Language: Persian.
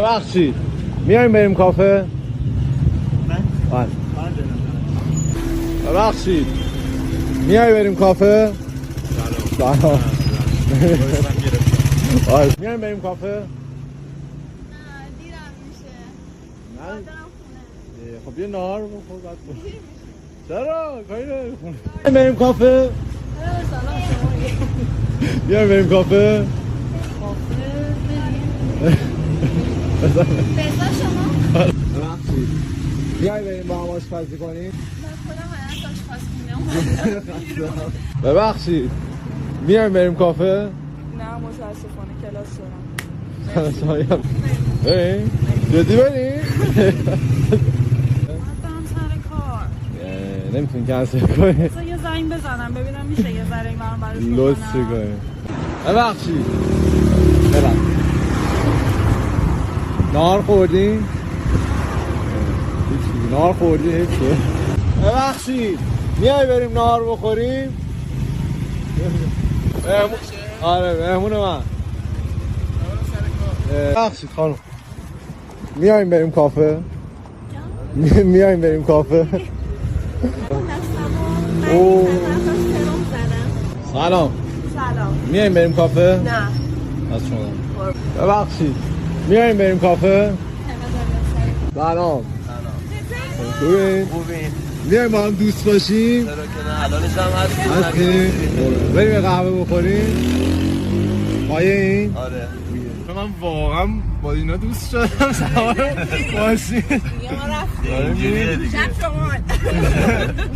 ببخشید میایم بریم کافه؟ بله. ببخشید میای بریم کافه؟ سلام. میایم بریم کافه؟ نه دیرم میشه. نه برم خونه. خب یه نهار بخور بعد برو. چرا؟ کاری نداری خونه. میایم بریم کافه؟ سلام شما. میایم بریم کافه؟ بزن شما. ببخشید میای بریم با هم آشپزی کنیم؟ من خودم باید آشپزخونه ببخشید میایم بریم کافه؟ نه متاسفانه کلاس دارم. بریم؟ جدی بریم؟ برم سر کار. نمیتونی کنسل کنی؟ بذار یه زنگ بزنم ببینم میشه یه ذره این برام براش لطفی بکنم. کنی ببخشید نهار خوردین؟ نهار خوردی هیچه؟ ببخشید میای بریم نهار بخوریم؟ آره مهمون من ببخشید خانم میایم بریم کافه؟ میایم بریم کافه؟ اوه. سلام سلام. میایم بریم کافه؟ نه. از شما ببخشید میایم بریم کافه؟ سلام خوبین؟ میایم با هم دوست باشیم؟ چرا که نه الانش هم هستیم؟ بریم یه قهوه بخوریم؟ پایه این؟ آره من واقعا با اینا دوست شدم سوار ماشین اینجوریه دیگه شب شما